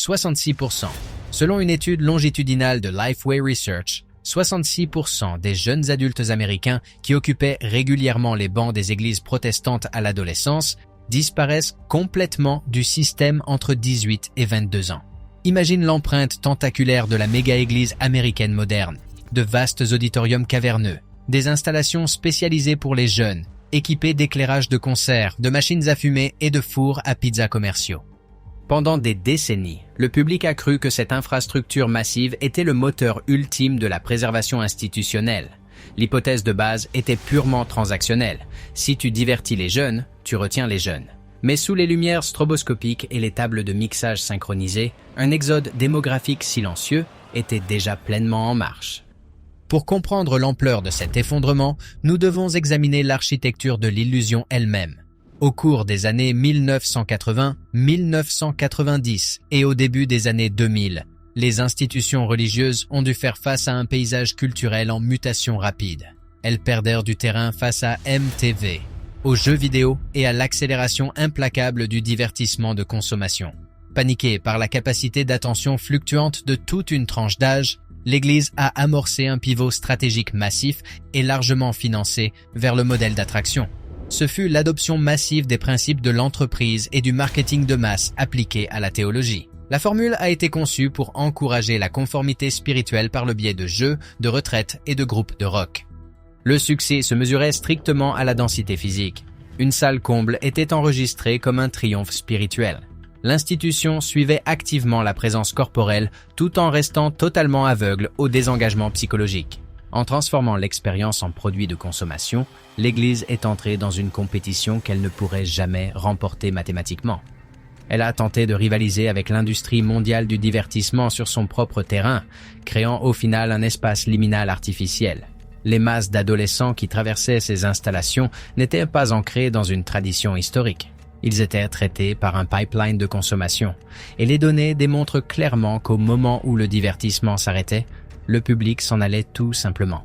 66%. Selon une étude longitudinale de Lifeway Research, 66% des jeunes adultes américains qui occupaient régulièrement les bancs des églises protestantes à l'adolescence disparaissent complètement du système entre 18 et 22 ans. Imagine l'empreinte tentaculaire de la méga-église américaine moderne, de vastes auditoriums caverneux, des installations spécialisées pour les jeunes, équipées d'éclairage de concert, de machines à fumer et de fours à pizza commerciaux. Pendant des décennies, le public a cru que cette infrastructure massive était le moteur ultime de la préservation institutionnelle. L'hypothèse de base était purement transactionnelle. Si tu divertis les jeunes, tu retiens les jeunes. Mais sous les lumières stroboscopiques et les tables de mixage synchronisées, un exode démographique silencieux était déjà pleinement en marche. Pour comprendre l'ampleur de cet effondrement, nous devons examiner l'architecture de l'illusion elle-même. Au cours des années 1980, 1990 et au début des années 2000, les institutions religieuses ont dû faire face à un paysage culturel en mutation rapide. Elles perdèrent du terrain face à MTV, aux jeux vidéo et à l'accélération implacable du divertissement de consommation. Paniquée par la capacité d'attention fluctuante de toute une tranche d'âge, l'Église a amorcé un pivot stratégique massif et largement financé vers le modèle d'attraction. Ce fut l'adoption massive des principes de l'entreprise et du marketing de masse appliqués à la théologie. La formule a été conçue pour encourager la conformité spirituelle par le biais de jeux, de retraites et de groupes de rock. Le succès se mesurait strictement à la densité physique. Une salle comble était enregistrée comme un triomphe spirituel. L'institution suivait activement la présence corporelle tout en restant totalement aveugle au désengagement psychologique. En transformant l'expérience en produit de consommation, l'Église est entrée dans une compétition qu'elle ne pourrait jamais remporter mathématiquement. Elle a tenté de rivaliser avec l'industrie mondiale du divertissement sur son propre terrain, créant au final un espace liminal artificiel. Les masses d'adolescents qui traversaient ces installations n'étaient pas ancrés dans une tradition historique. Ils étaient traités par un pipeline de consommation, et les données démontrent clairement qu'au moment où le divertissement s'arrêtait, le public s'en allait tout simplement.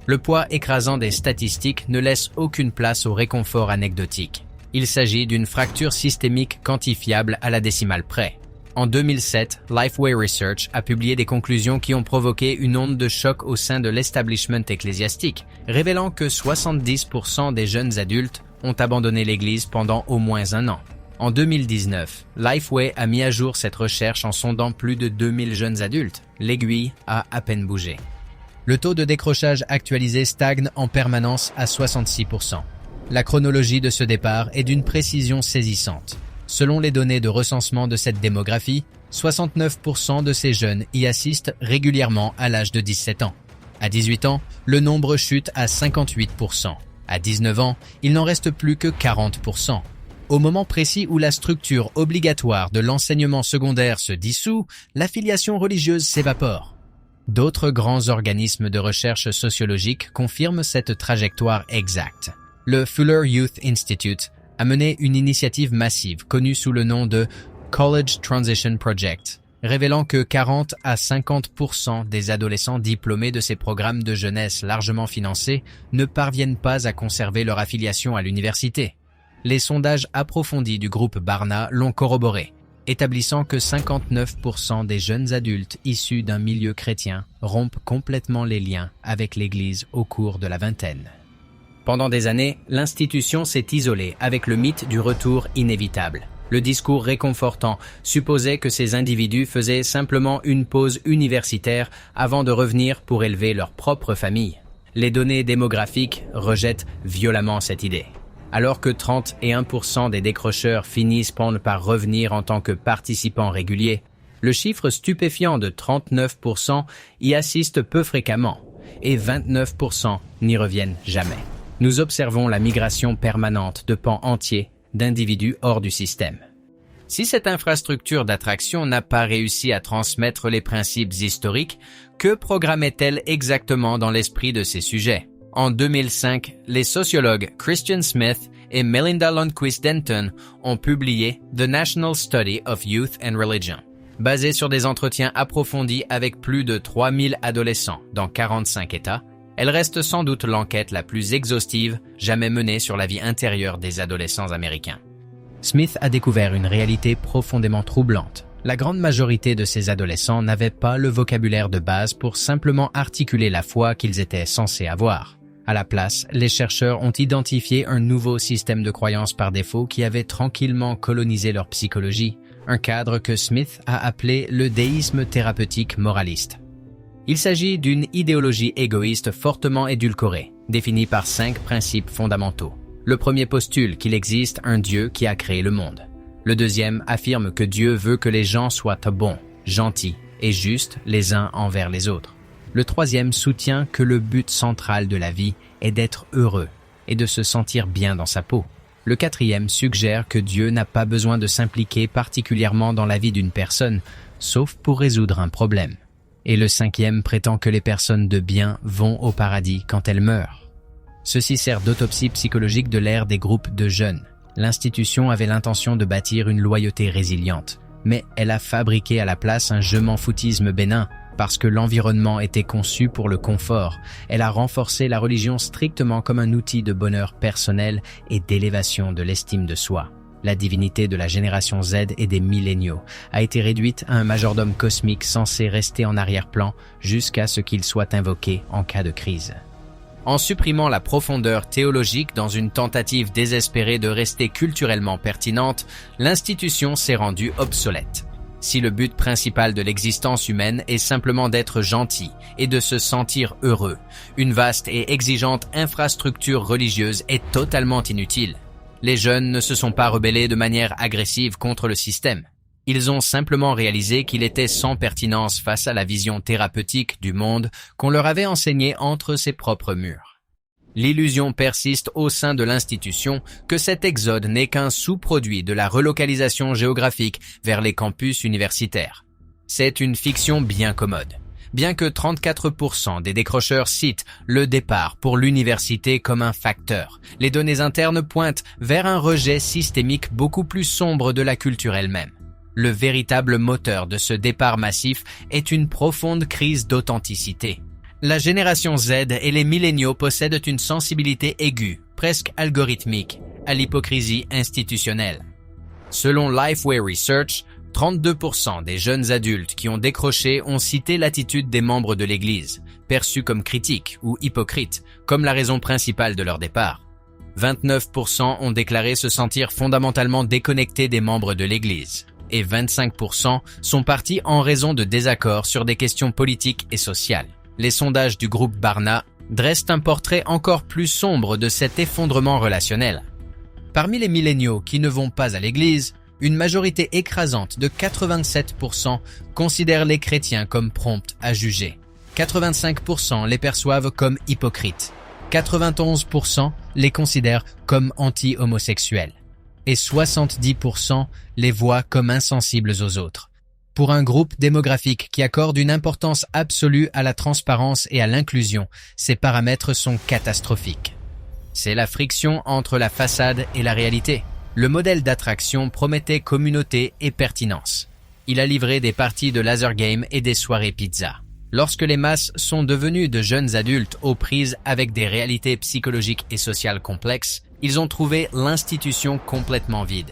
Le poids écrasant des statistiques ne laisse aucune place au réconfort anecdotique. Il s'agit d'une fracture systémique quantifiable à la décimale près. En 2007, Lifeway Research a publié des conclusions qui ont provoqué une onde de choc au sein de l'establishment ecclésiastique, révélant que 70% des jeunes adultes ont abandonné l'Église pendant au moins un an. En 2019, Lifeway a mis à jour cette recherche en sondant plus de 2000 jeunes adultes. L'aiguille a à peine bougé. Le taux de décrochage actualisé stagne en permanence à 66%. La chronologie de ce départ est d'une précision saisissante. Selon les données de recensement de cette démographie, 69% de ces jeunes y assistent régulièrement à l'âge de 17 ans. À 18 ans, le nombre chute à 58%. À 19 ans, il n'en reste plus que 40%. Au moment précis où la structure obligatoire de l'enseignement secondaire se dissout, l'affiliation religieuse s'évapore. D'autres grands organismes de recherche sociologique confirment cette trajectoire exacte. Le Fuller Youth Institute a mené une initiative massive connue sous le nom de College Transition Project, révélant que 40 à 50% des adolescents diplômés de ces programmes de jeunesse largement financés ne parviennent pas à conserver leur affiliation à l'université. Les sondages approfondis du groupe Barna l'ont corroboré, établissant que 59% des jeunes adultes issus d'un milieu chrétien rompent complètement les liens avec l'Église au cours de la vingtaine. Pendant des années, l'institution s'est isolée avec le mythe du retour inévitable. Le discours réconfortant supposait que ces individus faisaient simplement une pause universitaire avant de revenir pour élever leur propre famille. Les données démographiques rejettent violemment cette idée. Alors que 31% des décrocheurs finissent par revenir en tant que participants réguliers, le chiffre stupéfiant de 39% y assiste peu fréquemment et 29% n'y reviennent jamais. Nous observons la migration permanente de pans entiers d'individus hors du système. Si cette infrastructure d'attraction n'a pas réussi à transmettre les principes historiques, que programmait-elle exactement dans l'esprit de ces sujets? En 2005, les sociologues Christian Smith et Melinda Lundquist Denton ont publié The National Study of Youth and Religion. Basée sur des entretiens approfondis avec plus de 3000 adolescents dans 45 États, elle reste sans doute l'enquête la plus exhaustive jamais menée sur la vie intérieure des adolescents américains. Smith a découvert une réalité profondément troublante. La grande majorité de ces adolescents n'avaient pas le vocabulaire de base pour simplement articuler la foi qu'ils étaient censés avoir. À la place, les chercheurs ont identifié un nouveau système de croyance par défaut qui avait tranquillement colonisé leur psychologie, un cadre que Smith a appelé le déisme thérapeutique moraliste. Il s'agit d'une idéologie égoïste fortement édulcorée, définie par 5 principes fondamentaux. Le premier postule qu'il existe un Dieu qui a créé le monde. Le deuxième affirme que Dieu veut que les gens soient bons, gentils et justes les uns envers les autres. Le troisième soutient que le but central de la vie est d'être heureux et de se sentir bien dans sa peau. Le quatrième suggère que Dieu n'a pas besoin de s'impliquer particulièrement dans la vie d'une personne, sauf pour résoudre un problème. Et le cinquième prétend que les personnes de bien vont au paradis quand elles meurent. Ceci sert d'autopsie psychologique de l'ère des groupes de jeunes. L'institution avait l'intention de bâtir une loyauté résiliente, mais elle a fabriqué à la place un je-m'en-foutisme bénin parce que l'environnement était conçu pour le confort. Elle a renforcé la religion strictement comme un outil de bonheur personnel et d'élévation de l'estime de soi. La divinité de la génération Z et des milléniaux a été réduite à un majordome cosmique censé rester en arrière-plan jusqu'à ce qu'il soit invoqué en cas de crise. En supprimant la profondeur théologique dans une tentative désespérée de rester culturellement pertinente, l'institution s'est rendue obsolète. Si le but principal de l'existence humaine est simplement d'être gentil et de se sentir heureux, une vaste et exigeante infrastructure religieuse est totalement inutile. Les jeunes ne se sont pas rebellés de manière agressive contre le système. Ils ont simplement réalisé qu'il était sans pertinence face à la vision thérapeutique du monde qu'on leur avait enseignée entre ses propres murs. L'illusion persiste au sein de l'institution que cet exode n'est qu'un sous-produit de la relocalisation géographique vers les campus universitaires. C'est une fiction bien commode. Bien que 34% des décrocheurs citent le départ pour l'université comme un facteur, les données internes pointent vers un rejet systémique beaucoup plus sombre de la culture elle-même. Le véritable moteur de ce départ massif est une profonde crise d'authenticité. La génération Z et les milléniaux possèdent une sensibilité aiguë, presque algorithmique, à l'hypocrisie institutionnelle. Selon Lifeway Research, 32% des jeunes adultes qui ont décroché ont cité l'attitude des membres de l'Église, perçue comme critique ou hypocrite, comme la raison principale de leur départ. 29% ont déclaré se sentir fondamentalement déconnectés des membres de l'Église, et 25% sont partis en raison de désaccords sur des questions politiques et sociales. Les sondages du groupe Barna dressent un portrait encore plus sombre de cet effondrement relationnel. Parmi les milléniaux qui ne vont pas à l'Église, une majorité écrasante de 87% considère les chrétiens comme prompts à juger. 85% les perçoivent comme hypocrites. 91% les considèrent comme anti-homosexuels. Et 70% les voient comme insensibles aux autres. Pour un groupe démographique qui accorde une importance absolue à la transparence et à l'inclusion, ces paramètres sont catastrophiques. C'est la friction entre la façade et la réalité. Le modèle d'attraction promettait communauté et pertinence. Il a livré des parties de laser game et des soirées pizza. Lorsque les masses sont devenues de jeunes adultes aux prises avec des réalités psychologiques et sociales complexes, ils ont trouvé l'institution complètement vide.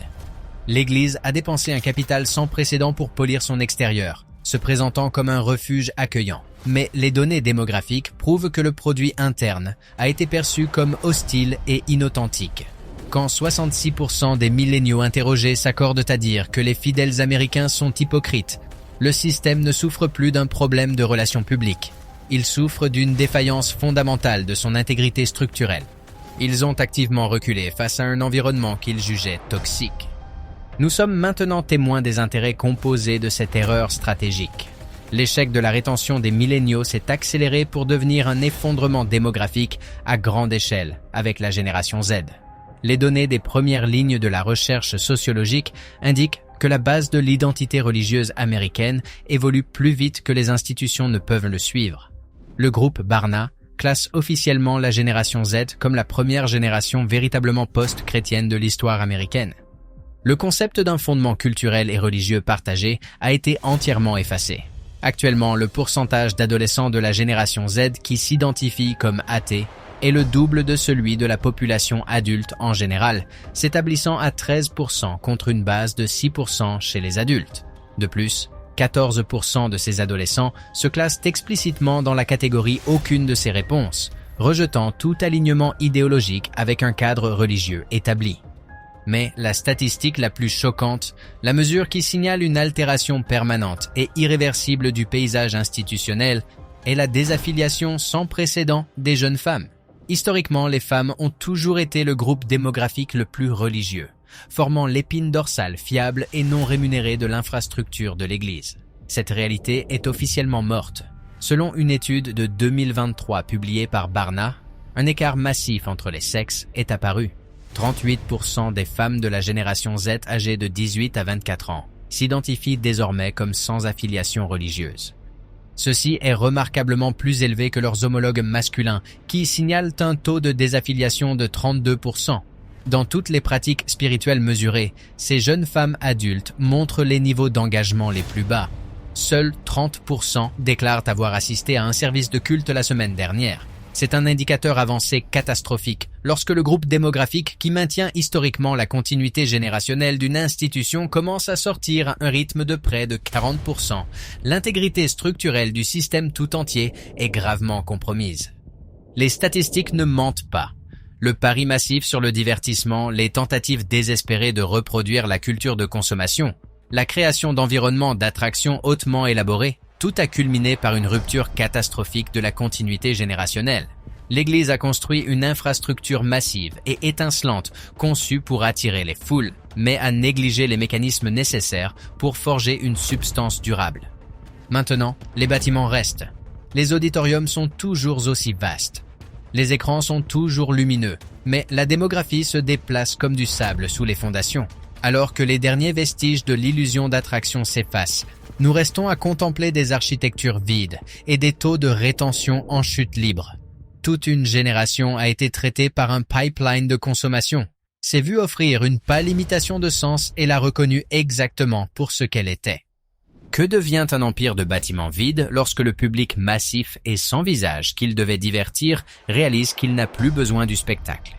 L'Église a dépensé un capital sans précédent pour polir son extérieur, se présentant comme un refuge accueillant. Mais les données démographiques prouvent que le produit interne a été perçu comme hostile et inauthentique. Quand 66% des milléniaux interrogés s'accordent à dire que les fidèles américains sont hypocrites, le système ne souffre plus d'un problème de relations publiques. Il souffre d'une défaillance fondamentale de son intégrité structurelle. Ils ont activement reculé face à un environnement qu'ils jugeaient toxique. Nous sommes maintenant témoins des intérêts composés de cette erreur stratégique. L'échec de la rétention des milléniaux s'est accéléré pour devenir un effondrement démographique à grande échelle avec la génération Z. Les données des premières lignes de la recherche sociologique indiquent que la base de l'identité religieuse américaine évolue plus vite que les institutions ne peuvent le suivre. Le groupe Barna classe officiellement la génération Z comme la première génération véritablement post-chrétienne de l'histoire américaine. Le concept d'un fondement culturel et religieux partagé a été entièrement effacé. Actuellement, le pourcentage d'adolescents de la génération Z qui s'identifient comme athées est le double de celui de la population adulte en général, s'établissant à 13% contre une base de 6% chez les adultes. De plus, 14% de ces adolescents se classent explicitement dans la catégorie aucune de ces réponses, rejetant tout alignement idéologique avec un cadre religieux établi. Mais la statistique la plus choquante, la mesure qui signale une altération permanente et irréversible du paysage institutionnel, est la désaffiliation sans précédent des jeunes femmes. Historiquement, les femmes ont toujours été le groupe démographique le plus religieux, formant l'épine dorsale fiable et non rémunérée de l'infrastructure de l'Église. Cette réalité est officiellement morte. Selon une étude de 2023 publiée par Barna, un écart massif entre les sexes est apparu. 38% des femmes de la génération Z âgées de 18 à 24 ans s'identifient désormais comme sans affiliation religieuse. Ceci est remarquablement plus élevé que leurs homologues masculins, qui signalent un taux de désaffiliation de 32%. Dans toutes les pratiques spirituelles mesurées, ces jeunes femmes adultes montrent les niveaux d'engagement les plus bas. Seuls 30% déclarent avoir assisté à un service de culte la semaine dernière. C'est un indicateur avancé catastrophique lorsque le groupe démographique qui maintient historiquement la continuité générationnelle d'une institution commence à sortir à un rythme de près de 40%. L'intégrité structurelle du système tout entier est gravement compromise. Les statistiques ne mentent pas. Le pari massif sur le divertissement, les tentatives désespérées de reproduire la culture de consommation, la création d'environnements d'attraction hautement élaborés, tout a culminé par une rupture catastrophique de la continuité générationnelle. L'Église a construit une infrastructure massive et étincelante conçue pour attirer les foules, mais a négligé les mécanismes nécessaires pour forger une substance durable. Maintenant, les bâtiments restent. Les auditoriums sont toujours aussi vastes. Les écrans sont toujours lumineux, mais la démographie se déplace comme du sable sous les fondations. Alors que les derniers vestiges de l'illusion d'attraction s'effacent, nous restons à contempler des architectures vides et des taux de rétention en chute libre. Toute une génération a été traitée par un pipeline de consommation, s'est vue offrir une pâle imitation de sens et l'a reconnue exactement pour ce qu'elle était. Que devient un empire de bâtiments vides lorsque le public massif et sans visage qu'il devait divertir réalise qu'il n'a plus besoin du spectacle?